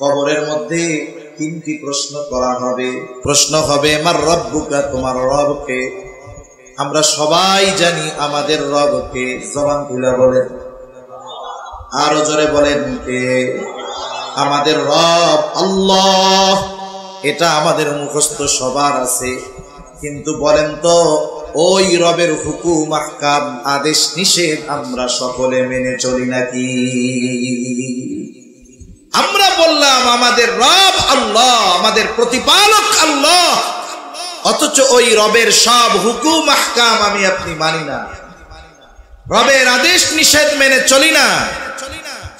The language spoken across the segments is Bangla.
কবরের মধ্যে তিনটি প্রশ্ন করা হবে। প্রশ্ন হবে মার রব্বুকা, তোমার রবকে। আমরা সবাই জানি আমাদের রবকে। জবান খুলে বলেন, আরো জোরে বলেন কে? আমাদের রব আল্লাহ। এটা আমাদের মুখস্থ সবার আছে, কিন্তু বলেন তো ওই রবের হুকুম আহকাম আদেশ নিষেধ আমরা সকলে মেনে চলি নাকি? আমরা বললাম আমাদের রব আল্লাহ, আমাদের প্রতিপালক আল্লাহ, অথচ ওই রবের সব হুকুম আহকাম আমি আপনি মানি না, রবের আদেশ নিষেধ মেনে চলি না।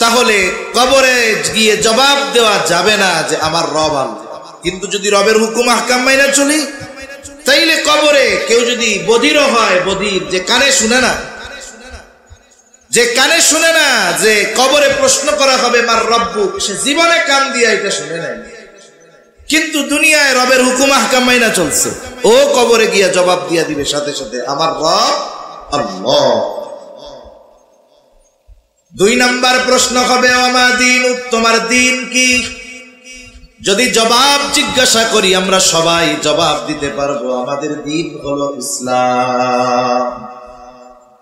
তাহলে কবরে গিয়ে জবাব দেওয়া যাবে না যে আমার রব আল্লাহ। কিন্তু যদি রবের হুকুম আহকাম মেনে চলি, তাইলে কবরে কেউ যদি বধিরও হয়, বধির যে কানে শুনে না, যে কানে শুনে না যে কবরে প্রশ্ন করা হবে মার রব্বুক, সে জীবনে কান দিয়ে এটা শুনে নাই, কিন্তু দুনিয়ায় রবের হুকুম আহকাম মাইনা চলছে, ও কবরে গিয়া জবাব দিয়া দিবে সাথে সাথে আমার রব আল্লাহ। 2 নাম্বার প্রশ্ন হবে আমা দীন, তোমার দিন কি? যদি জবাব জিজ্ঞাসা করি আমরা সবাই জবাব দিতে পারবো, আমাদের দিন হলো ইসলাম।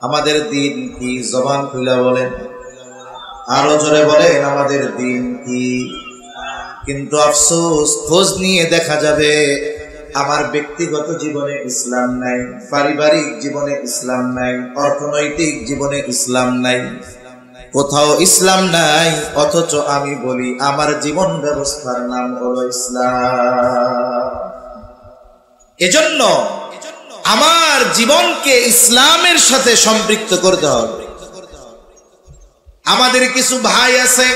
আমাদের দিন কি? জবান খুলে বলেন, আরো জোরে বলেন আমাদের দিন কি? কিন্তু আফসোস, খোঁজ নিয়ে দেখা যাবে আমার ব্যক্তিগত জীবনে ইসলাম নাই, পারিবারিক জীবনে ইসলাম নাই, অর্থনৈতিক জীবনে ইসলাম নাই, কোথাও ইসলাম নাই, অথচ আমি বলি আমার জীবন ব্যবস্থার নাম হলো ইসলাম। এজন্য আমার জীবনকে ইসলামের সাথে সম্পৃক্ত করতে হবে। আমাদের কিছু ভাই আছে,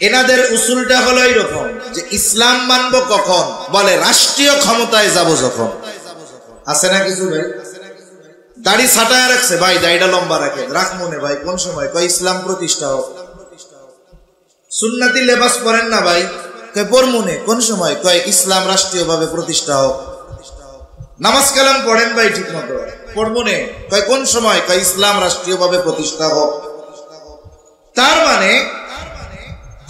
এনাদের উসুলটা হলো এইরকম যে ইসলাম মানবো কখন? বলে রাষ্ট্রীয় ক্ষমতায় যাব যখন। আছে না কিছু ভাই? দাড়ি ছাটায় রাখছে, ভাই দাড়িটা লম্বা রাখে, রাখ মনে ভাই কোন সময়? কয় ইসলাম প্রতিষ্ঠা হোক। সুন্নাতি লেবাস পরেন না ভাই, কয় পরমুনে কোন সময়? কয় ইসলাম রাষ্ট্রীয়ভাবে প্রতিষ্ঠা হোক। নামাজ কালাম পড়েন ভাই ঠিক মতো, পরমুনে কয় কোন সময়? কয় ইসলাম রাষ্ট্রীয়ভাবে প্রতিষ্ঠা হোক। তার মানে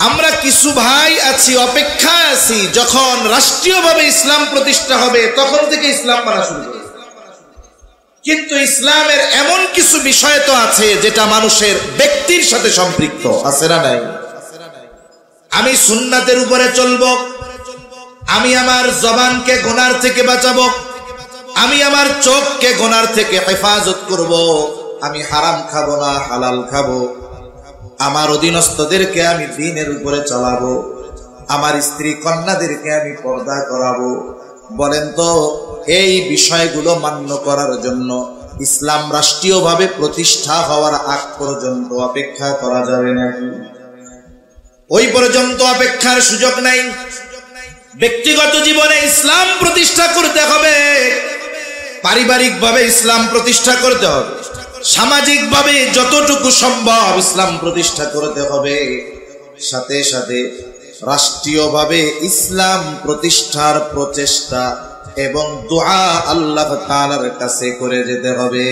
আমরা কিছু ভাই আছি, অপেক্ষায় আছি, যখন রাষ্ট্রীয়ভাবে ইসলাম প্রতিষ্ঠা হবে তখন থেকে ইসলাম মানা শুরু হবে। কিন্তু ইসলামের এমন কিছু বিষয় তো আছে যেটা মানুষের ব্যক্তির সাথে সম্পৃক্ত, আছে না নাই? আমি সুন্নাতের উপরে চলবো, আমি আমার জবানকে গুনার থেকে বাঁচাবো, আমি আমার চোখকে গুনার থেকে হেফাজত করব, আমি হারাম খাবো না হালাল খাবো, আমার অধীনস্থদেরকে আমি দ্বীনের উপরে চালাবো, আমার স্ত্রী কন্যাদেরকে আমি পর্দা করাবো। বলেন তো এই বিষয়গুলো মান্য করার জন্য ইসলাম রাষ্ট্রীয়ভাবে প্রতিষ্ঠা হওয়ার আগ পর্যন্ত অপেক্ষা করা যাবে নাকি? ওই পর্যন্ত অপেক্ষার সুযোগ নাই। ব্যক্তিগত জীবনে ইসলাম প্রতিষ্ঠা করতে হবে, পারিবারিকভাবে ইসলাম প্রতিষ্ঠা করতে হবে, সামাজিকভাবে যতটুকু সম্ভব ইসলাম প্রতিষ্ঠা করতে হবে, সাথে সাথে রাষ্ট্রীয়ভাবে ইসলাম প্রতিষ্ঠার প্রচেষ্টা এবং দোয়া আল্লাহ তাআলার কাছে করে যেতে হবে।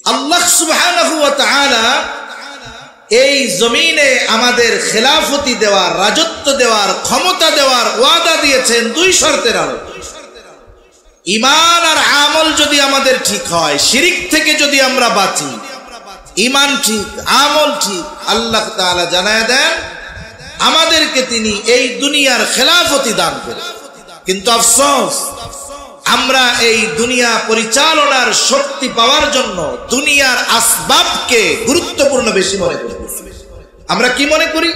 আল্লাহ সুবহানাহু ওয়া তাআলা এই জমিনে আমাদের খেলাফতি দেওয়ার, রাজত্ব দেওয়ার, ক্ষমতা দেওয়ার ওয়াদা দিয়েছেন 2 শর্তের আলোকে। ঈমান আর আমল যদি আমাদের ঠিক হয়, শিরিক থেকে যদি আমরা বাঁচি, ঈমান ঠিক, আমল ঠিক, আল্লাহ তাআলা জানায় দেন আমাদেরকে তিনি এই দুনিয়ার খেলাফতি দান করেন। কিন্তু আফসোস, আমরা এই দুনিয়া পরিচালনার শক্তি পাওয়ার জন্য দুনিয়ার আসবাবকে গুরুত্বপূর্ণ বেশি মনে করি। আমরা কি মনে করি?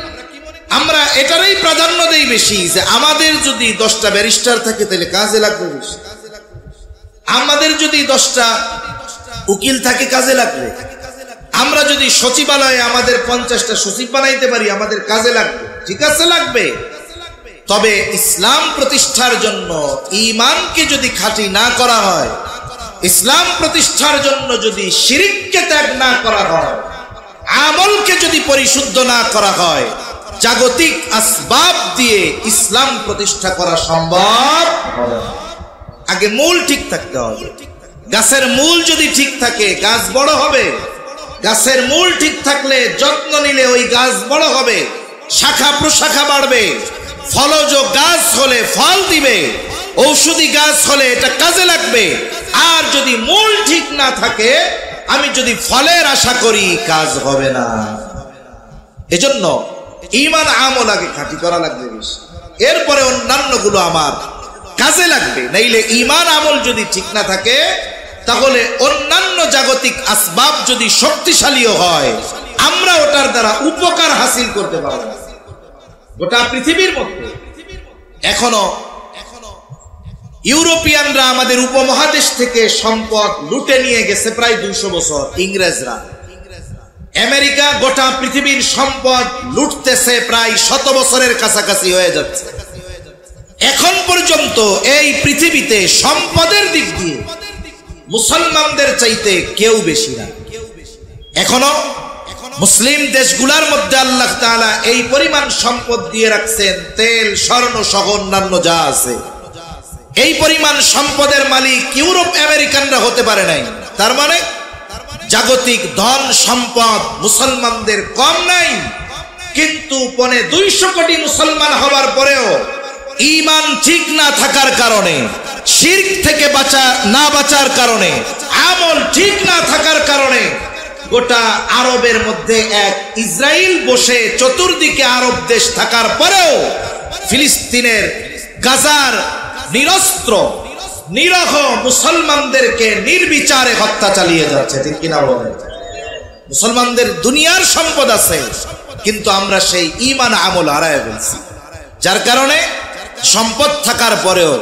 আমরা এটারই প্রাধান্য দেই বেশি যে আমাদের যদি 10টা ব্যারিস্টার থাকে তাহলে কাজে লাগবে বেশি, আমাদের যদি 10টা উকিল থাকে কাজে লাগবে, আমরা যদি সচিবালয়ে আমাদের 50টা সচিব বানাইতে পারি আমাদের কাজে লাগবে। ঠিক আছে, লাগবে। তবে ইসলাম প্রতিষ্ঠার জন্য ঈমানকে যদি খাঁটি না করা হয়, ইসলাম প্রতিষ্ঠার জন্য যদি শিরককে ত্যাগ না করা হয়, আমলকে যদি পরিশুদ্ধ না করা হয়, জাগতিক আসবাব দিয়ে ইসলাম প্রতিষ্ঠা করা সম্ভব হবে না। আগে মূল ঠিক থাকতে হবে। গাছের মূল যদি ঠিক থাকে গাছ বড় হবে, গাছের মূল ঠিক থাকলে, যত্ন নিলে ওই গাছ বড় হবে, শাখা প্রশাখা বাড়বে, ফলজ গাছ হলে ফল দিবে, ঔষধি গাছ হলে এটা কাজে লাগবে। আর যদি মূল ঠিক না থাকে, আমি যদি ফলের আশা করি, কাজ হবে না। এজন্য ঈমান আমল আগে খাঁটি করা লাগবে বেশি, এরপরে অন্যান্য গুলো আমার কাজে লাগবে। নাইলে ঈমান আমল যদি ঠিক না থাকে, তাহলে অন্যান্য জাগতিক আসবাব যদি শক্তিশালীও হয়, আমরা ওটার দ্বারা উপকার হাসিল করতে পারব না। গোটা পৃথিবীর মধ্যে এখনো ইউরোপিয়ানরা আমাদের উপমহাদেশ থেকে সম্পদ লুটে নিয়ে গেছে প্রায় 200 বছর। ইংরেজরা, আমেরিকা গোটা পৃথিবীর সম্পদ লুটতেছে প্রায় 100 বছরের কাছাকাছি হয়ে যাচ্ছে। এখন পর্যন্ত এই পৃথিবীতে সম্পদের দিক দিয়ে মুসলমানদের চাইতে কেউ বেশি না। এখনো মুসলিম দেশগুলোর মধ্যে আল্লাহ তাআলা এই পরিমাণ সম্পদ দিয়ে রাখছেন, তেল, স্বর্ণ সহ অন্যান্য যা আছে, এই পরিমাণ সম্পদের মালিক ইউরোপ আমেরিকানরা হতে পারে নাই। তার মানে জাগতিক ধন সম্পদ মুসলমানদের কম নাই। কিন্তু 250 কোটি মুসলমান হওয়ার পরেও ঈমান ঠিক না থাকার কারণে, শিরক থেকে বাঁচার কারণে, আমল ঠিক না থাকার কারণে গোটা আরবের মধ্যে এক ইসরায়েল বসে, চতুর্দিকে আরব দেশ থাকার পরেও ফিলিস্তিনের গাজার নিরস্ত্র নিরহ মুসলমানদেরকে নির্বিচারে হত্যা চালিয়ে যাচ্ছে। ঠিক কিনা বলেন? মুসলমানদের দুনিয়ার সম্পদ আছে, কিন্তু আমরা সেই ঈমান আমল হারায় ফেলছি, যার কারণে সম্পদ থাকার পরেও,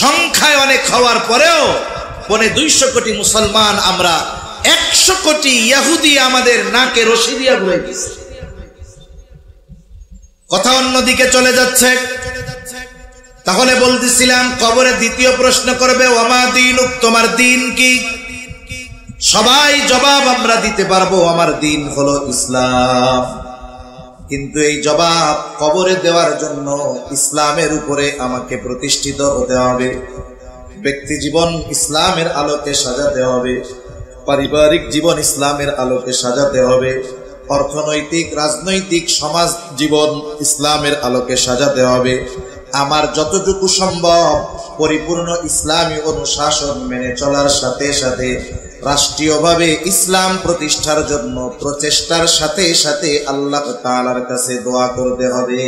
সংখ্যায় অনেক হওয়ার পরেও 250 কোটি মুসলমান আমরা 100 কোটি ইহুদি আমাদের নাকে রশি দিয়া ঘুরে গেছে। কথা অন্যদিকে চলে যাচ্ছে। তাহলে বলতেছিলাম, কবরে দ্বিতীয় প্রশ্ন করবে, ওমা দীনুক, তোমার দিন কি? সবাই জবাব আমরা দিতে পারবো, আমার দিন হলো ইসলাম। কিন্তু এই জবাব কবরে দেওয়ার জন্য ইসলামের উপরে আমাকে প্রতিষ্ঠিত হতে হবে, ব্যক্তি জীবন ইসলামের আলোকে সাজাতে হবে, পারিবারিক জীবন ইসলামের আলোকে সাজাতে হবে, অর্থনৈতিক রাজনৈতিক সমাজ জীবন ইসলামের আলোকে সাজাতে হবে। আমার যতটুকু সম্ভব পরিপূর্ণ ইসলামী অনুশাসন মেনে চলার সাথে সাথে রাষ্ট্রীয়ভাবে ইসলাম প্রতিষ্ঠার জন্য প্রচেষ্টার সাথে সাথে আল্লাহ তাআলার কাছে দোয়া করতে হবে।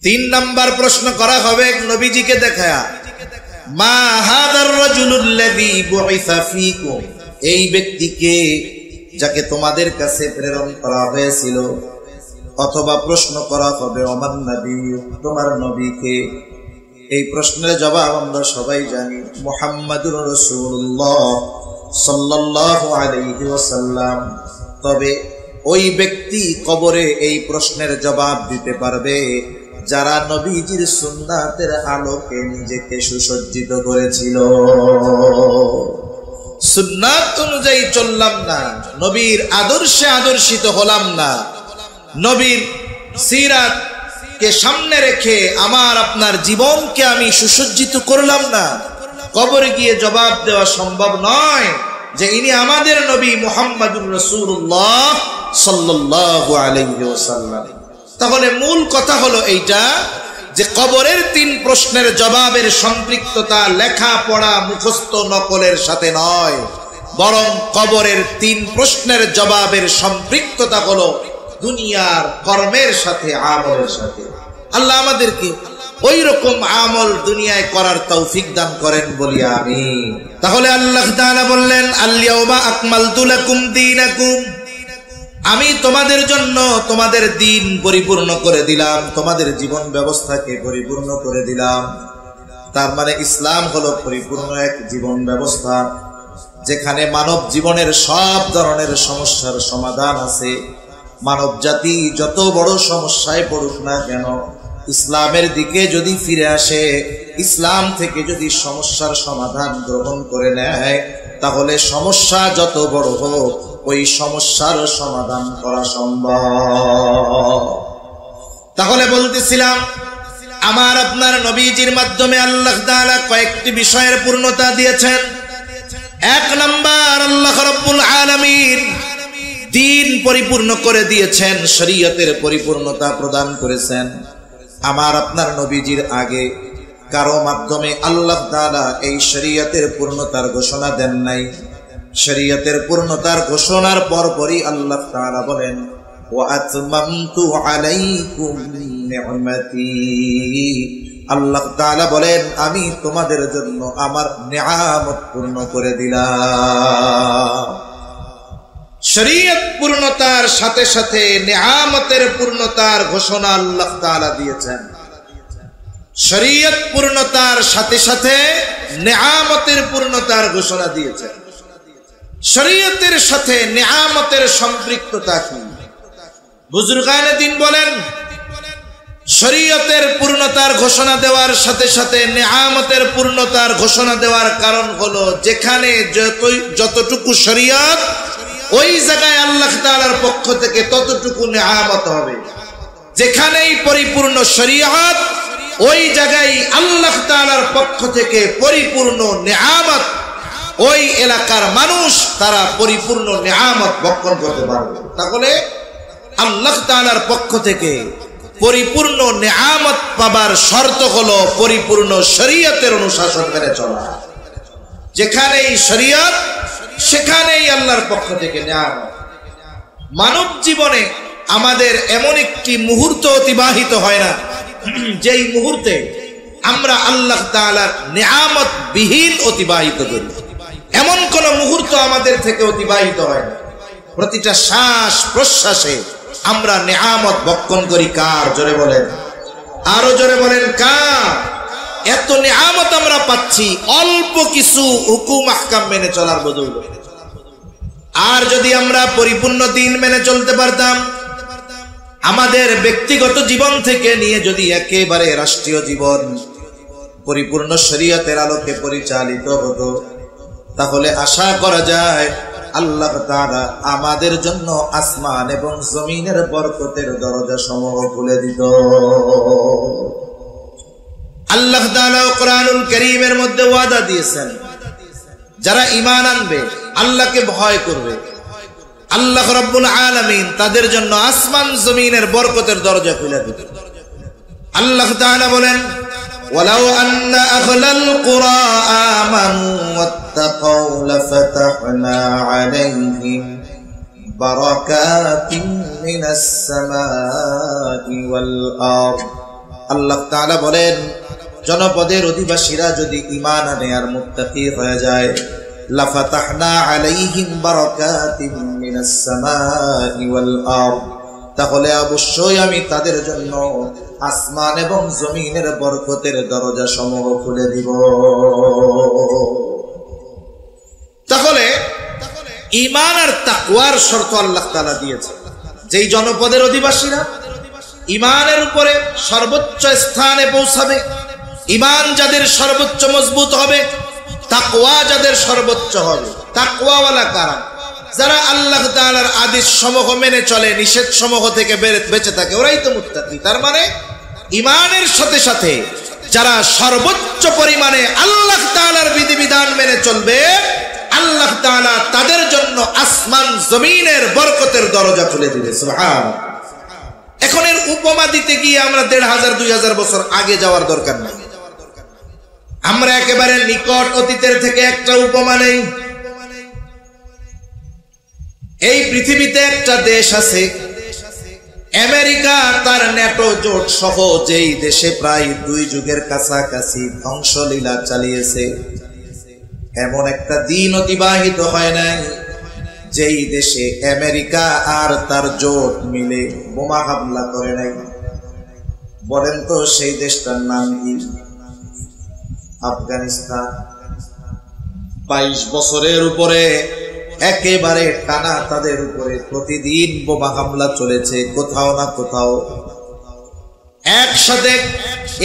3 নাম্বার প্রশ্ন করা হবে নবীজিকে দেখায়া, মা হাদার রাজুলুল্লাযী বুইসা ফীকুম, এই ব্যক্তিকে যাকে তোমাদের কাছে প্রেরণ করা হয়েছিল। অথবা প্রশ্ন করা হবে, ওমান নবী, তোমার নবীকে। এই প্রশ্নের জবাব আমরা সবাই জানি, মুহাম্মাদুর রাসূলুল্লাহ সাল্লাল্লাহু আলাইহি ওয়াসাল্লাম। তবে ওই ব্যক্তি কবরে এই প্রশ্নের জবাব দিতে পারবে যারা নবীজির সুন্নাতের আলোকে নিজেকে সুসজ্জিত করেছিল। সুন্নাত অনুযায়ী চললাম না, নবীর আদর্শে আদর্শিত হলাম না, নবীর সিরাত কে সামনে রেখে আমার আপনার জীবনকে আমি সুসজ্জিত করলাম না, কবরে গিয়ে জবাব দেওয়া সম্ভব নয় যে ইনি আমাদের নবী মুহাম্মাদুর রাসূলুল্লাহ সাল্লাল্লাহু আলাইহি ওয়াসাল্লাম। তাহলে মূল কথা হলো এইটা যে কবরের 3 প্রশ্নের জবাবের সম্পৃক্ততা লেখা পড়া মুখস্থ নকলের সাথে নয়, বরং কবরের 3 প্রশ্নের জবাবের সম্পৃক্ততা হলো দুনিয়ার কর্মের সাথে, আমলের সাথে। আল্লাহ আমাদেরকে ওই রকম আমল দুনিয়ায় করার তৌফিক দান করেন বলি আমিন। তাহলে আল্লাহ তাআলা বললেন, আল-ইয়াওমা আকমালতু লাকুম দীনাকুম, আমি তোমাদের জন্য তোমাদের দিন পরিপূর্ণ করে দিলাম, তোমাদের জীবন ব্যবস্থাকে পরিপূর্ণ করে দিলাম। তার মানে ইসলাম হলো পরিপূর্ণ এক জীবন ব্যবস্থা, যেখানে মানব জীবনের সব ধরনের সমস্যার সমাধান আছে। মানব জাতি যত বড় সমস্যায় পড়ুক না কেন, ইসলামের দিকে যদি ফিরে আসে, ইসলাম থেকে যদি সমস্যার সমাধান গ্রহণ করে নেয়, তাহলে সমস্যা যত বড় হোক ওই সমস্যার সমাধান করা সম্ভব। তাহলে বলতেছিলাম, আমার আপনার নবীজির মাধ্যমে আল্লাহ তাআলা কয়েকটি বিষয়ের পূর্ণতা দিয়েছেন। এক নাম্বার, আল্লাহ রাব্বুল আলামিন দ্বীন পরিপূর্ণ করে দিয়েছেন, শরীয়তের পরিপূর্ণতা প্রদান করেছেন। আমার আপনার নবীজির আগে কারো মাধ্যমে আল্লাহ তাআলা এই শরীয়তের পূর্ণতার ঘোষণা দেন নাই। শরীয়তের পূর্ণতার ঘোষণার পরপরই আল্লাহ তাআলা বলেন, ওয়া আতমামতু আলাইকুম নি'মাতি। আল্লাহ তাআলা বলেন, আমি তোমাদের জন্য আমার নিয়ামত পূর্ণ করে দিলাম। শরীয়ত পূর্ণতার সাথে সাথে নিয়ামতের পূর্ণতার ঘোষণা আল্লাহ তাআলা দিয়েছেন। শরীয়ত পূর্ণতার সাথে সাথে নিয়ামতের পূর্ণতার ঘোষণা দিয়েছেন। শরীয়তের সাথে নিয়ামতের সম্পৃক্ততা কি? বুজুর্গানে দিন বলেন, শরীয়তের পূর্ণতার ঘোষণা দেওয়ার সাথে সাথে নিয়ামতের পূর্ণতার ঘোষণা দেওয়ার কারণ হলো, যেখানে যতটুকু শরীয়ত ওই জায়গায় আল্লাহ তাআলার পক্ষ থেকে ততটুকু নিয়ামত হবে। যেখানেই পরিপূর্ণ শরীয়ত ওই জায়গায় আল্লাহ তাআলার পক্ষ থেকে পরিপূর্ণ নিয়ামত, ওই এলাকার মানুষ তারা পরিপূর্ণ নিয়ামত ভক্ষণ করতে পারবে। তাহলে আল্লাহ তাআলার পক্ষ থেকে পরিপূর্ণ নিয়ামত পাবার শর্ত হলো পরিপূর্ণ শরীয়তের অনুশাসন মেনে চলা। যেখানেই শরীয়ত সেখানেই আল্লাহর পক্ষ থেকে নিয়ামত। মানব জীবনে আমাদের এমন একটি মুহূর্ত অতিবাহিত হয় না যেই মুহূর্তে আমরা আল্লাহ তাআলার নিয়ামত বিহীন অতিবাহিত করি। এমন কোন মুহূর্ত আমাদের থেকে অতিবাহিত হয় না। প্রতিটা শ্বাস প্রশ্বাসে আমরা নিয়ামত ভক্ষণ করি। কার? জোরে বলেন, আরো জোরে বলেন, কার? এত নিয়ামত আমরা পাচ্ছি অল্প কিছু হুকুম আহকাম মেনে চলার বদলে। আর যদি আমরা পরিপূর্ণ দ্বীন মেনে চলতে পারতাম, আমাদের ব্যক্তিগত জীবন থেকে নিয়ে যদি একেবারে রাষ্ট্রীয় জীবন পরিপূর্ণ শরীয়তের আলোকে পরিচালিত হতো, তাহলে আশা করা যায় আল্লাহ তাআলা আমাদের জন্য আসমান এবং জমিনের বরকতের দরজা সমূহ খুলে দিত। আল্লাহ তাআলা কোরআনুল কারীমের মধ্যে ওয়াদা দিয়েছেন, যারা ঈমান আনবে, আল্লাহকে ভয় করবে, আল্লাহ রাব্বুল আলামিন তাদের জন্য আসমান জমিনের বরকতের দরজা খুলে দিবে। আল্লাহ তাআলা বলেন, ওয়ালাউ আন্না আহলাল কুরা আমানু ওয়াত্তাকাউ লাফাতাহনা আলাইহিম বারাকাতিন মিনাস সামাই ওয়াল আরদ। আল্লাহ তাআলা বলেন, জনপদের অধিবাসীরা যদি ঈমান আনে আর মুত্তাকি হয়ে যায়, লাফাতাহনা আলাইহিম বারাকাতিন মিনাস সামাই ওয়াল আরদ, তাহলে অবশ্যই আমি তাদের জন্য আসমান এবং জমিনের বরকতের দরজা সমূহ খুলে দিব। তাহলে ঈমান আর তাকওয়ার শর্ত আল্লাহ তাআলা দিয়েছে। যেই জনপদের অধিবাসীরা ঈমানের উপরে সর্বোচ্চ স্থানে পৌঁছাবে, ঈমান যাদের সর্বোচ্চ মজবুত হবে, তাকওয়া যাদের সর্বোচ্চ হবে। তাকওয়াওয়ালা কারা? যারা আল্লাহ তাআলার আদেশ সমূহ মেনে চলে, নিষেধ সমূহ থেকে বেঁচে থাকে, ওরাই তো মুত্তাকি। তার মানে ঈমানের সাথে সাথে যারা সর্বোচ্চ পরিমাণে আল্লাহ তাআলার বিধিবিধান মেনে চলবে, আল্লাহ তাআলা তাদের জন্য আসমান জমিনের বরকতের দরজা খুলে দিবে। সুবহানাল্লাহ। এখন এর উপমা দিতে গিয়ে আমরা 1500-2000 বছর আগে যাওয়ার দরকার নেই। আমরা একেবারে নিকট অতীতের থেকে একটা উপমা নেই। এই পৃথিবীতে একটা দেশ আছে আমেরিকা, তার ন্যাটো জোট সহ, যেই দেশে প্রায় 2 যুগের কাছাকাছি ধ্বংসলীলা চালিয়েছে। এমন একটা দিন অতিবাহিত হয় নাই যেই দেশে আমেরিকা আর তার জোট মিলে বোমা হামলা করে নাই। বলেন তো সেই দেশটার নাম কি? আফগানিস্তান। 22 বছরের উপরে একেবারে টানা তাদের উপরে প্রতিদিন বোমা হামলা চলেছে কোথাও না কোথাও। একসাথে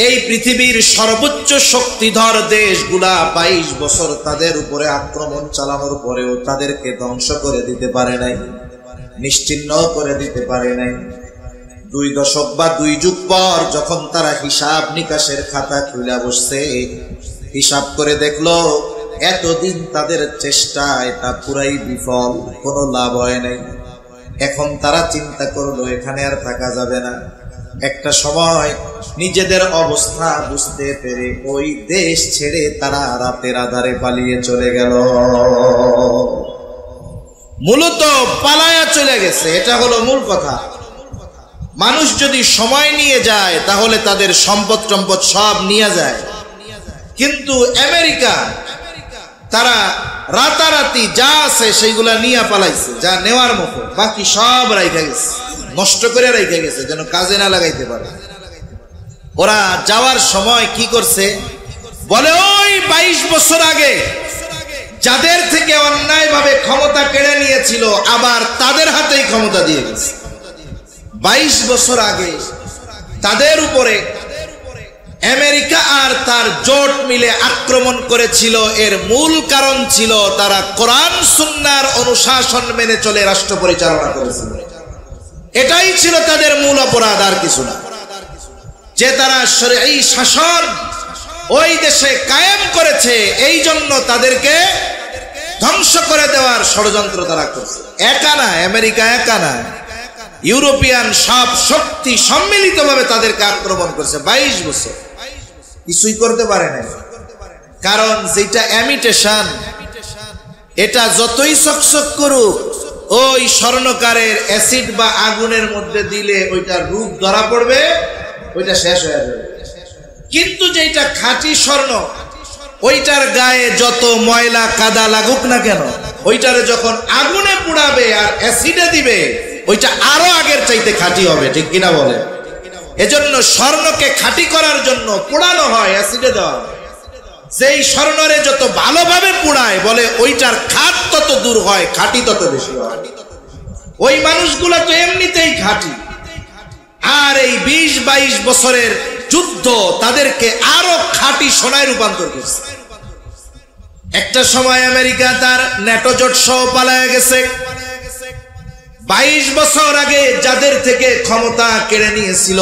এই পৃথিবীর সর্বোচ্চ শক্তিধর দেশগুলা 22 বছর তাদের উপরে আক্রমণ চালানোর পরেও তাদেরকে ধ্বংস করে দিতে পারে নাই, নিশ্চিহ্ন করে দিতে পারে নাই। 2 দশক বা 2 যুগ পর যখন তারা হিসাব নিকাশের খাতা খুলে বসছে, হিসাব করে দেখলো এতদিন তাদের চেষ্টা এটা পুরাই বিফল, কোনো লাভ হয় নাই। এখন তারা চিন্তা করলো এখানে আর থাকা যাবে না। একটা সময় নিজেদের অবস্থা বুঝতে পেরে ওই দেশ ছেড়ে তারা রাতের আধারে পালিয়ে চলে গেল। মূলত পালায়া চলে গেছে, এটা হলো মূল কথা। মানুষ যদি সময় নিয়ে যায় তাহলে তাদের সম্পদ টম্পদ সব নিয়ে যায়, কিন্তু আমেরিকা তারা রাতারাতি যা আছে সেইগুলা নিয়ে পালাইছে, যা নেওয়ার মতো, বাকি সব রাইখা গেছে, নষ্ট করে রাইখা গেছে যেন কাজে না লাগাইতে পারে। ওরা যাওয়ার সময় কি করছে বলে, ওই 22 বছর আগে যাদের থেকে অন্যায়ভাবে ক্ষমতা কেড়ে নিয়েছিল আবার তাদের হাতেই ক্ষমতা দিয়ে গেছে। 22 বছর আগে তাদের উপরে আমেরিকা আর তার জোট মিলে আক্রমণ করেছিল। এর মূল কারণ ছিল তারা কোরআন সুন্নাহর অনুশাসন মেনে চলে রাষ্ট্র পরিচালনা করেছিল। এটাই ছিল তাদের মূল অপরাধ, আর কিছু না। যে তারা শরঈ শাসন ওই দেশে কায়েম করেছে, এই জন্য তাদেরকে ধ্বংস করে দেওয়ার ষড়যন্ত্র তারা করছে। একা না, আমেরিকা একা না, ইউরোপিয়ান সব শক্তি সম্মিলিতভাবে তাদেরকে আক্রমণ করছে। 22 বছর কিছুই করতে পারে না, কারণ যেটা ইমিটেশন, এটা যতই চকচক করুক, ওই স্বর্ণকারের অ্যাসিড বা আগুনের মধ্যে দিলে ওইটার রূপ ধরা পড়বে, ওইটা শেষ হয়ে যাবে। কিন্তু যেটা খাঁটি স্বর্ণ, ওইটার গায়ে যত ময়লা কাদা লাগুক না কেন, ওইটারে যখন আগুনে পুড়াবে আর অ্যাসিডে দিবে, ওইটা আরো আগের চাইতে খাঁটি হবে, ঠিক কিনা বলে? এজন্য স্বর্ণকে খাঁটি করার জন্য পোড়ানো হয়, অ্যাসিডে দেওয়া হয়। যেই স্বর্ণরে যত ভালোভাবে পোড়ায় বলে ওইটার খাত তত দূর হয়, খাঁটি তত বেশি হয়। ওই মানুষগুলো তো এমনিতেই খাঁটি, আর এই 20-22 বছরের যুদ্ধ তাদেরকে আরো খাঁটি সোনায় রূপান্তর করছে। একটা সময় আমেরিকা তার ন্যাটো জোট সহ পালায় গেছে। 22 বছর আগে যাদের থেকে ক্ষমতা কেড়ে নিয়েছিল,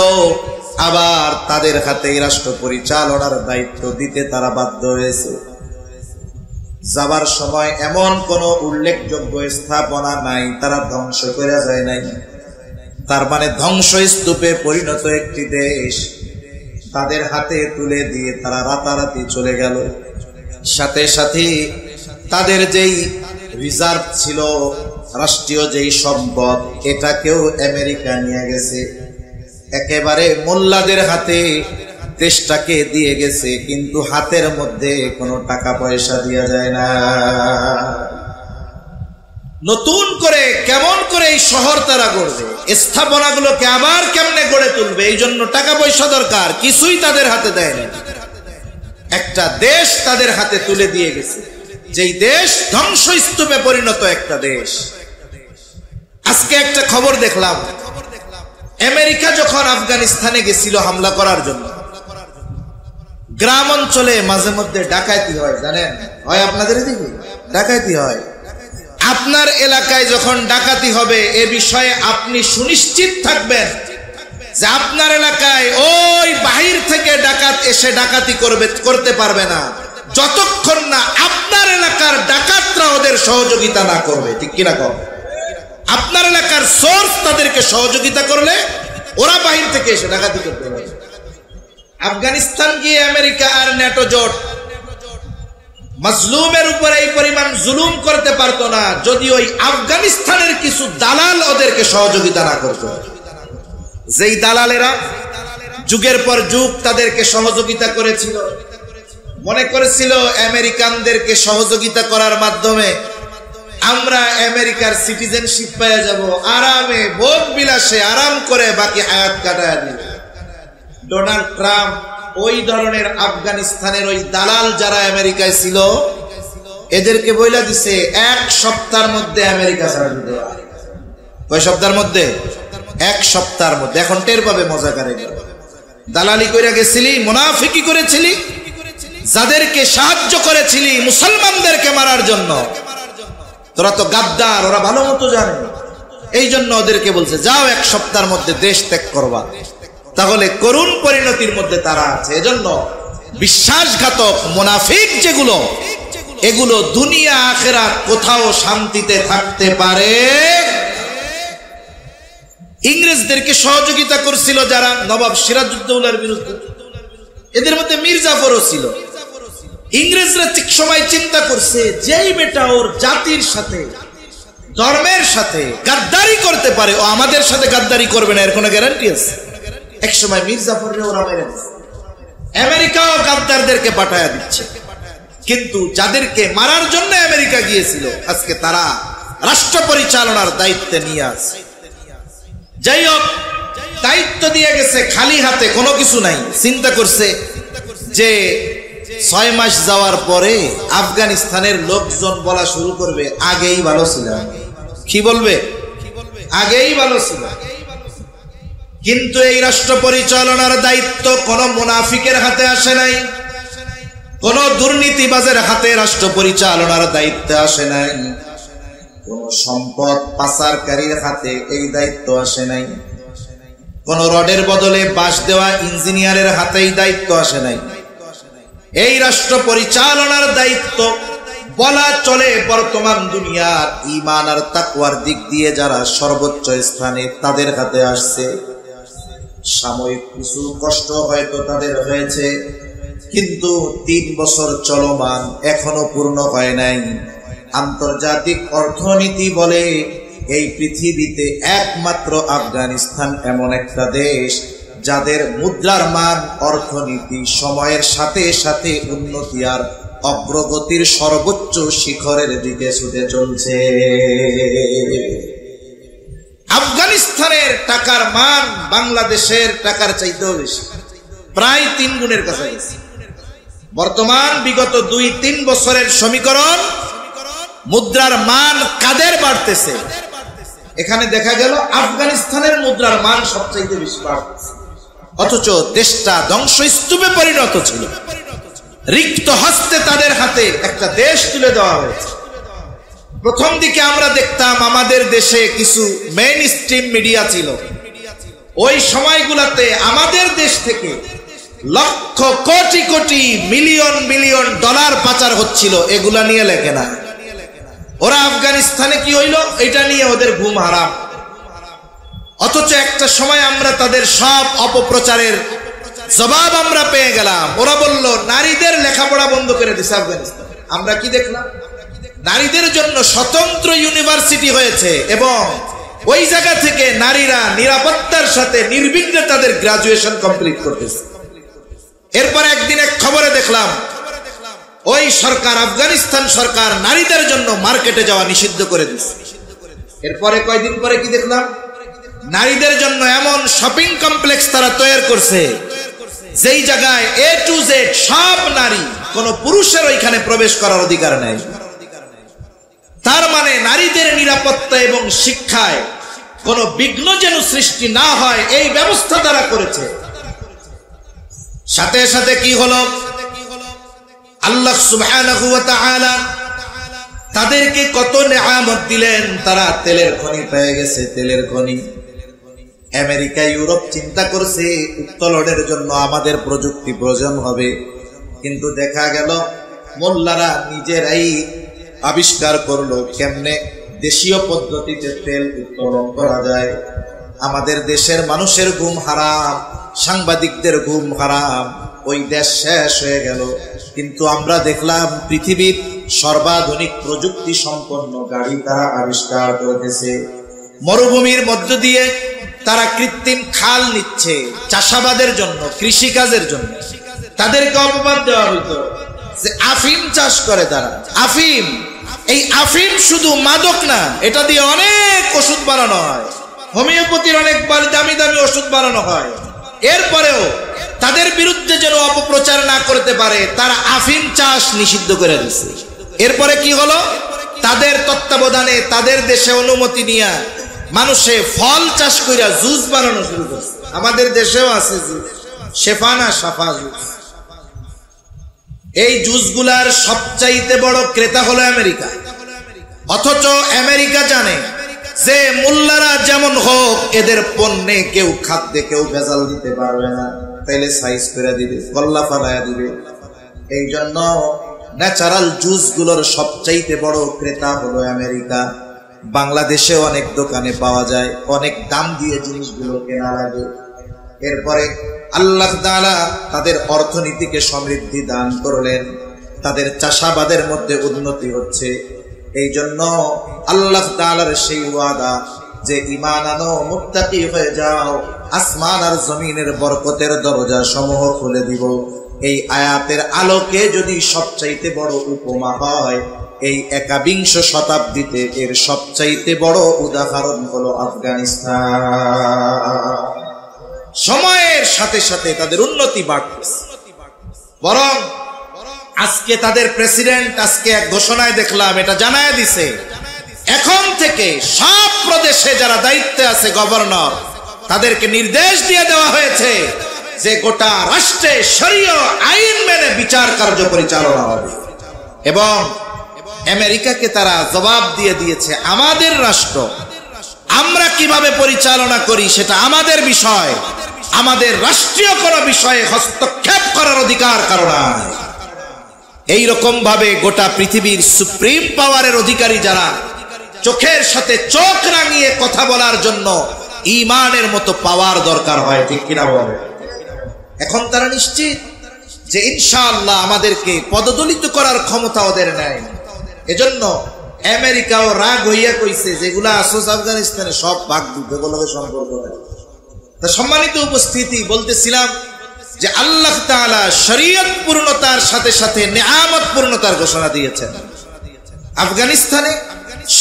আবার তাদের হাতে রাষ্ট্র পরিচালনার দায়িত্ব দিতে তারা বাধ্য হয়েছে। যাবার সময় এমন কোন উল্লেখযোগ্য স্থাপনা নাই তারা ধ্বংস করে যায় নাই। তার মানে ধ্বংসস্তূপে পরিণত একটি দেশ তাদের হাতে তুলে দিয়ে তারা রাতারাতি চলে গেল। সাথে সাথে তাদের যেই রিজার্ভ ছিল, রাষ্ট্রীয় যেই সম্পদ, এটাকেও আমেরিকা নিয়ে গেছে। একেবারে মোল্লাদের হাতে দেশটাকে দিয়ে গেছে, কিন্তু হাতের মধ্যে কোনো টাকা পয়সা দেওয়া যায় না। নতুন করে কেমন করে এই শহর তারা গড়বে, স্থাপনাগুলোকে আবার কেমনে গড়ে তুলবে, এই জন্য টাকা পয়সা দরকার, কিছুই তাদের হাতে দেয় না। একটা দেশ তাদের হাতে তুলে দিয়ে গেছে, যেই দেশ ধ্বংসস্তূপে পরিণত একটা দেশ। আজকে একটা খবর দেখলাম, আমেরিকা যখন আফগানিস্তানে গেছিল হামলা করার জন্য, গ্রাম অঞ্চলে মাঝে মধ্যে ডাকাতি হয়, জানেন? হয় আপনাদের এদিকে ডাকাতি হয়। আপনার এলাকায় যখন ডাকাতি হবে, এ বিষয়ে আপনি সুনিশ্চিত থাকবেন যে আপনার এলাকায় ওই বাহির থেকে ডাকাত এসে ডাকাতি করতে পারবে না, যতক্ষণ না আপনার এলাকার ডাকাতরা ওদের সহযোগিতা না করবে, ঠিক কিনা কম? আপনার এলাকার সোর্স তাদেরকে সহযোগিতা করলে ওরা বাহির থেকে এসে ডাকাতি করতে পারবে। আফগানিস্তান গিয়ে আমেরিকা আর ন্যাটো জোট মাজলুমের উপরে এই পরিমাণ জুলুম করতে পারতো না যদি ওই আফগানিস্তানের কিছু দালাল ওদেরকে সহযোগিতা না করত। যেই দালালেরা যুগের পর যুগ তাদেরকে সহযোগিতা করেছিল, মনে করেছিল আমেরিকানদেরকে সহযোগিতা করার মাধ্যমে আমরা আমেরিকার সিটিজেনশিপ পেয়ে যাব, আরামে ভোগ বিলাসে আরাম করে বাকি হায়াত কাটায় দিব। ডোনাল্ড ট্রাম্প ওই ধরনের আফগানিস্তানের ওই দালাল যারা আমেরিকায় ছিল এদেরকে বইলা দিছে 1 সপ্তাহের মধ্যে আমেরিকা ছাড়া দিতে হবে। কয় সপ্তাহের মধ্যে? 1 সপ্তাহের মধ্যে। এখন টের পাবে মজা করে। দালালি কইরা গেছিলি, মুনাফিকি করেছিলি, যাদেরকে সাহায্য করেছিলি মুসলমানদেরকে মারার জন্য, তোরা তো গাদ্দার, ওরা ভালো মতো জানে। এই জন্য ওদেরকে বলছে যাও 1 সপ্তাহের মধ্যে দেশ ত্যাগ করবা। তাহলে করুণ পরিণতির মধ্যে তারা আছে। এজন্য বিশ্বাসঘাতক মুনাফিক যেগুলো, এগুলো দুনিয়া আখিরাত কোথাও শান্তিতে থাকতে পারে। ইংরেজদেরকে সহযোগিতা করছিল যারা, নবাব সিরাজউদ্দৌলার বিরুদ্ধে, এদের মধ্যে মীর জাফরও ছিল। ইংরেজরা ঠিক সময় চিন্তা করছে যেই বেটা ওর জাতির সাথে ধর্মের সাথে গাদ্দারি করতে পারে, ও আমাদের সাথে গাদ্দারি করবে না, এর কোনো গ্যারান্টি আছে? এক সময় মীর জাফরকে ওরা মেরে দিচ্ছে, আমেরিকাও গাদ্দারদেরকে পাঠায়া দিচ্ছে। কিন্তু যাদেরকে মারার জন্য আমেরিকা গিয়েছিল আজকে তারা রাষ্ট্র পরিচালনার দায়িত্বে নিয়ে আছে। যাই হোক, দায়িত্ব দিয়ে গেছে খালি হাতে, কোনো কিছু নাই। চিন্তা করছে যে 6 মাস যাওয়ার পরে আফগানিস্তানের লোকজন বলা শুরু করবে আগেই ভালো ছিল। কি বলবে? আগেই ভালো ছিল। কিন্তু এই রাষ্ট্র পরিচালনার দায়িত্ব কোন মুনাফিকের হাতে আসে নাই, কোন দুর্নীতিবাজের হাতে রাষ্ট্র পরিচালনার দায়িত্ব আসে নাই, কোন সম্পদ পাচারকারীর হাতে এই দায়িত্ব আসে নাই, কোন রডের বদলে বাঁশ দেওয়া ইঞ্জিনিয়ারের হাতে এই দায়িত্ব আসে নাই। এই রাষ্ট্র পরিচালনার দায়িত্ব বলা চলে বর্তমান দুনিয়ার ঈমান আর তাকওয়ার দিক দিয়ে যারা সর্বোচ্চ স্থানে, তাদের হাতে আসছে। সাময়িক কিছু কষ্ট হয়তো তাদের হয়েছে, কিন্তু 3 বছর চলমান, এখনো পূর্ণ হয় নাই। আন্তর্জাতিক অর্থনীতি বলে এই পৃথিবীতে একমাত্র আফগানিস্তান এমন একটা দেশ যাদের মুদ্রার মান, অর্থনীতি সময়ের সাথে সাথে উন্নতি আর অগ্রগতির সর্বোচ্চ শিখরের দিকে ছুটে চলছে। আফগানিস্তানের টাকার মান বাংলাদেশের টাকার চাইতেও বেশি, প্রায় 3 গুণের কাছাকাছি। বর্তমান বিগত 2-3 বছরের সমীকরণ, মুদ্রার মান কাদের বাড়তেছে? এখানে দেখা গেল আফগানিস্তানের মুদ্রার মান সবচাইতে বেশি বাড়তেছে, অথচ দেশটা ধ্বংসস্তূপে পরিণত ছিল। রিক্ত হস্তে তাদের হাতে একটা দেশ তুলে দেওয়া হয়েছে। প্রথম দিকে আমরা দেখতাম আমাদের দেশে কিছু মেইন স্ট্রিম মিডিয়া ছিল, ওই সময়গুলোতে আমাদের দেশ থেকে lakh crore crore million million dollar পাচার হচ্ছিল, এগুলা নিয়ে লেখে না। ওরা আফগানিস্তানে কি হইল এটা নিয়ে ওদের ঘুম হারাম। অথচ একটা সময় আমরা তাদের সব অপপ্রচারের জবাব আমরা পেয়ে গেলাম। ওরা বলল নারীদের লেখাপড়া বন্ধ করে দিছে আফগানিস্তান। আমরা কি দেখলাম? নারীদের জন্য স্বতন্ত্র ইউনিভার্সিটি হয়েছে এবং ওই জায়গা থেকে নারীরা নিরাপত্তার সাথে নির্বিঘ্নে তাদের গ্রাজুয়েশন কমপ্লিট করতেছে। এরপর একদিন এক খবরে দেখলাম ওই সরকার, আফগানিস্তান সরকার, নারীদের জন্য মার্কেটে যাওয়া নিষিদ্ধ করে দিচ্ছে। এরপরে কয়দিন পরে কি দেখলাম? নারীদের জন্য এমন শপিং কমপ্লেক্স তারা তৈরি করছে যেই জায়গায় A to Z সব নারী, কোন পুরুষের ওইখানে প্রবেশ করার অধিকার নেই। তার মানে নারীদের নিরাপত্তা এবং শিক্ষায় কোন বিঘ্ন যেন সৃষ্টি না হয় এই ব্যবস্থা তারা করেছে। সাথে সাথে কি হলো? আল্লাহ সুবহানাহু ওয়া তাআলা তাদেরকে কত নেয়ামত দিলেন। তারা তেলের খনি পেয়ে গেছে, তেলের খনি। আমেরিকা, ইউরোপ চিন্তা করছে উত্তোলনের জন্য আমাদের প্রযুক্তি প্রয়োজন হবে, কিন্তু দেখা গেল মোল্লারা নিজেরাই আবিষ্কার করলো কেমনে দেশীয় পদ্ধতিতে তেল উত্তোলন করা যায়। আমাদের দেশের মানুষের ঘুম হারাম, সাংবাদিকদের ঘুম হারাম, ওই দেশ শেষ হয়ে গেল। কিন্তু আমরা দেখলাম পৃথিবীর সর্বাধুনিক প্রযুক্তি সম্পন্ন গাড়ি তারা আবিষ্কার করেছে। মরুভূমির মধ্য দিয়ে তারা কৃত্রিম খাল নিচ্ছে চাষাবাদের জন্য, কৃষিকাজের জন্য। তাদেরকে অপবাদ দেওয়া হইতো যে আফিম চাষ করে তারা। আফিম, এই আফিম শুধু মাদক না, এটা দিয়ে অনেক ওষুধ বানানো হয়, হোমিওপ্যাথির অনেক দামি দামি ওষুধ বানানো হয়। এরপরেও তাদের বিরুদ্ধে যেন অপপ্রচার না করতে পারে তারা আফিম চাষ নিষিদ্ধ করে দিচ্ছে। এরপরে কি হলো? তাদের তত্ত্বাবধানে তাদের দেশে অনুমতি নিয়ে মানুষে ফল চাষ কইরা জুস বানানো শুরু করছে। আমাদের দেশেও আছে জুস, শেফানা সাফা জুস। এই জুসগুলার সবচাইতে বড় ক্রেতা হলো আমেরিকা। অথচ আমেরিকা জানে যে মোল্লারা যেমন হোক এদের পণ্যে কেউ খাদ্যে কেউ ভেজাল দিতে পারবে না, তাইলে সাইজ করে দিবে, গল্লা ফালাইয়া দিবে। এই জন্য ন্যাচারাল জুস গুলোর সবচাইতে বড় ক্রেতা হলো আমেরিকা। বাংলাদেশে অনেক দোকানে পাওয়া যায়, অনেক দাম দিয়ে জিনিসগুলো কেনা লাগে। এরপরে আল্লাহ তাআলা তাদের অর্থনীতিকে সমৃদ্ধি দান করলেন, তাদের চাষাবাদের মধ্যে উন্নতি হচ্ছে। এই জন্য আল্লাহ তাআলার সেই ওয়াদা যে ঈমান আনো, মুত্তাকি হয়ে যাও, আসমান আর জমিনের বরকতের দরজা সমূহ খুলে দিব। এই আয়াতের আলোকে যদি সবচাইতে বড় উপমা হয়, এই 21 শতাব্দীতে এর সবচাইতে বড় উদাহরণ হলো আফগানিস্তান। সময়ের সাথে সাথে তাদের উন্নতি বাড়তেছে, বরং আজকে তাদের প্রেসিডেন্ট আজকে এক ঘোষণায় দেখলাম এটা জানায় দিছে, এখন থেকে সব প্রদেশে যারা দায়িত্বে আছে গভর্নর, তাদেরকে নির্দেশ দিয়ে দেওয়া হয়েছে যে গোটা রাষ্ট্রে শরীয় আইন মেনে বিচার কার্য পরিচালনা হবে। এবং আমেরিকাকে তারা জবাব দিয়ে দিয়েছে, আমাদের রাষ্ট্র আমরা কিভাবে পরিচালনা করি সেটা আমাদের বিষয়, আমাদের রাষ্ট্রীয় কোনো বিষয়ে হস্তক্ষেপ করার অধিকার কারো নাই। এইরকম ভাবে গোটা পৃথিবীর সুপ্রিম পাওয়ারের অধিকারী যারা, চোখের সাথে চোখ রাঙিয়ে কথা বলার জন্য ঈমানের মতো পাওয়ার দরকার হয়, ঠিক কিনা বলে? এখন তারা নিশ্চিত যে ইনশাআল্লাহ আমাদেরকে পদদলিত করার ক্ষমতা ওদের নেয়। এজন্য আমেরিকাও রাগ হইয়া কইছে যেগুলা আসোস আফগানিস্তানে সব ভাগ দুটোগুলোকে সম্পর্ক নেই। তা সম্মানিত উপস্থিতি, বলতেছিলাম যে আল্লাহ তাআলা শরীয়ত পূর্ণতার সাথে সাথে নিয়ামত পূর্ণতার ঘোষণা দিয়েছেন। আফগানিস্তানে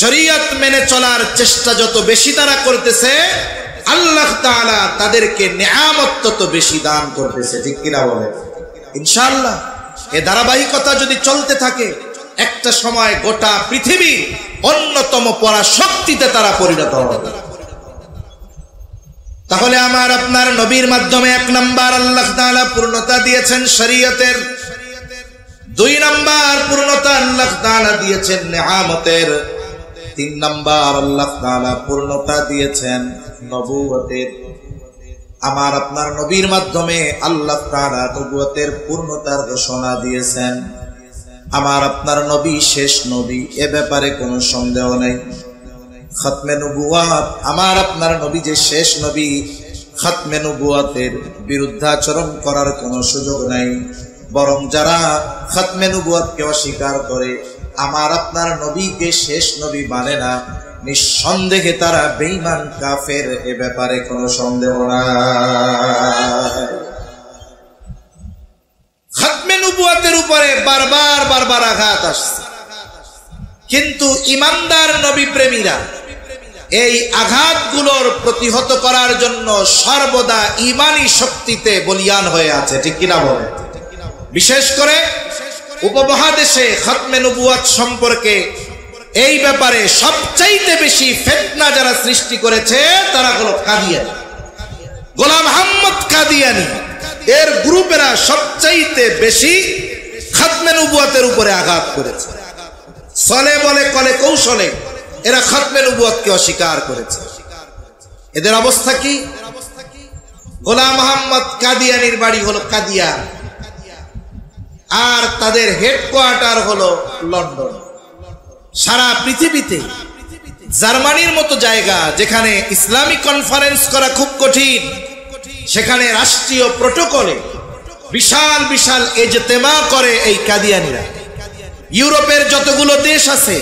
শরীয়ত মেনে চলার চেষ্টা যত বেশি তারা করতেছে, আল্লাহ তাআলা তাদেরকে নিয়ামত তত বেশি দান করতেছে, ঠিক কিনা বলে? ইনশাআল্লাহ এই ধারাবাহিকতা যদি চলতে থাকে, একটা সময় গোটা পৃথিবী অন্যতম পরাশক্তিতে তারা পরিণত হবে। তাহলে আমার আপনার নবীর মাধ্যমে 1 নাম্বার আল্লাহ তাআলা পূর্ণতা দিয়েছেন শরীয়তের, 2 নাম্বার পূর্ণতা আল্লাহ তাআলা দিয়েছেন নিয়ামতের, 3 নাম্বার আল্লাহ তাআলা পূর্ণতা দিয়েছেন নবুয়তের। আমার আপনার নবীর মাধ্যমে আল্লাহ তাআলা নবুয়তের পূর্ণতার ঘোষণা দিয়েছেন। আমার আপনার নবী শেষ নবী, এ ব্যাপারে কোনো সন্দেহ নেই। খতমে নবুয়াত, আমার আপনার নবী যে শেষ নবী, খতমে নবুয়াতের বিরুদ্ধাচরণ করার কোনো সুযোগ নাই। বরং যারা খতমে নবুয়াতকে অস্বীকার করে, আমার আপনার নবীকে শেষ নবী মানে না, নিঃসন্দেহে তারা বেঈমান কাফের, এ ব্যাপারে কোনো সন্দেহ নাই। খতমে নবুয়াতের উপরে বারবার আঘাত আসছে, কিন্তু ইমানদার নবী প্রেমীরা এই আঘাতগুলোর প্রতিহত করার জন্য সর্বদা ঈমানী শক্তিতে বলিয়ান হয়ে আছে, ঠিক কিনা বলে? বিশেষ করে উপমহাদেশে খতমে নবুয়াত সম্পর্কে এই ব্যাপারে সবচাইতে বেশি ফিতনা যারা সৃষ্টি করেছে তারা হলো কাদিয়ানী, গোলাম আহমদ কাদিয়ানী। এর গ্রুপেরা সবচাইতে বেশি খতমে নবুয়াতের উপরে আঘাত করেছে। চলে বলে কলে কৌশলে এরা খতমে নবুয়াতকে অস্বীকার করেছে। এদের অবস্থা কি? গোলাম আহমদ কাদিয়ানীর বাড়ি হলো কাদিয়ান, আর তাদের হেডকোয়ার্টার হলো লন্ডন। সারা পৃথিবীতে জার্মানির মতো জায়গা যেখানে ইসলামিক কনফারেন্স করা খুব কঠিন, সেখানে রাষ্ট্রীয় প্রটোকলে বিশাল বিশাল ইজতেমা করে এই কাদিয়ানীরা। ইউরোপের যতগুলো দেশ আছে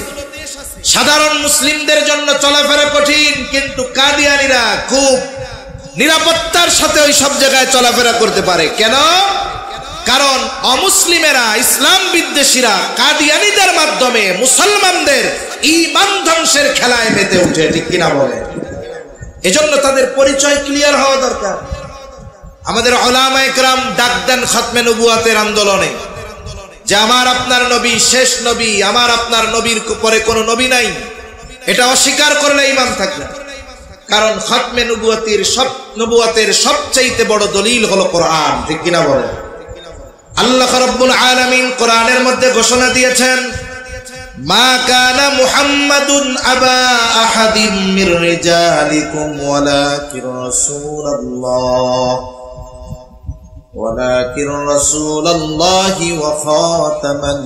সাধারণ মুসলিমদের জন্য চলাফেরা কঠিন, কিন্তু কাদিয়ানীরা খুব নিরাপত্তার সাথে ওই সব জায়গায় চলাফেরা করতে পারে। কেন? কারণ অমুসলিমেরা, ইসলাম বিদ্বেষীরা কাদিয়ানীদের মাধ্যমে মুসলমানদের ঈমান ধ্বংসের খেলায় মেতে উঠে, ঠিক কিনা বলে? এজন্য তাদের পরিচয় ক্লিয়ার হওয়া দরকার। আমাদের উলামায়ে কেরাম ডাক দেন খতমে নবুয়াতের আন্দোলনে যে আমার আপনার নবী শেষ নবী, আমার আপনার নবীর পরে কোনো নবী নাই। এটা অস্বীকার করলে ঈমান থাকবে না। কারণ খতমে নবুয়াতের সবচাইতে বড় দলিল হলো কোরআন, ঠিক কিনা বলে? আল্লাহ রাব্বুল আলামিন কোরআনের মধ্যে ঘোষণা দিয়েছেন, মা কানা মুহাম্মাদুন আবা আহাদিম মির রিজালিকুম ওয়ালাকিন রাসূলুল্লাহি ওয়া খাতামান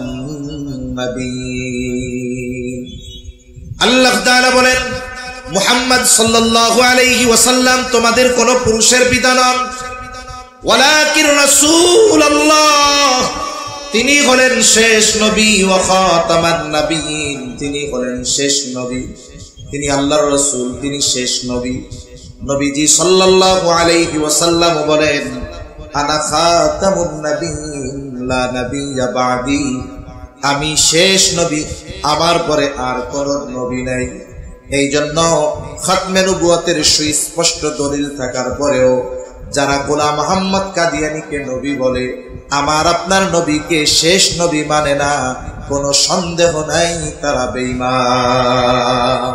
নাবিয়্যিন। আল্লাহ তাআলা বলেন, মুহাম্মদ সাল্লাল্লাহু আলাইহি ওয়াসাল্লাম তোমাদের কোন পুরুষের পিতা নন, ওয়ালাকিন রাসূলুল্লাহ, তিনি হলেন শেষ নবী, ওয়া খাতামান নাবিয়্যিন, তিনি হলেন শেষ নবী, তিনি আল্লাহর রাসূল, তিনি শেষ নবী। নবীজি সাল্লাল্লাহু আলাইহি ওয়াসাল্লাম বলেন, আনা খাতামুন নাবিয়্যিন লা নাবিয়্যা বা'দি, আমি শেষ নবী, আমার পরে আর কোন নবী নাই। এই জন্য খাতমে নবুয়তের সুস্পষ্ট দলিল থাকার পরেও যারা গোলাম মুহাম্মদ কাদিয়ানীকে নবী বলে, আমার আপনার নবীকে শেষ নবী মানে না, কোনো সন্দেহ নাই তারা বেঈমান।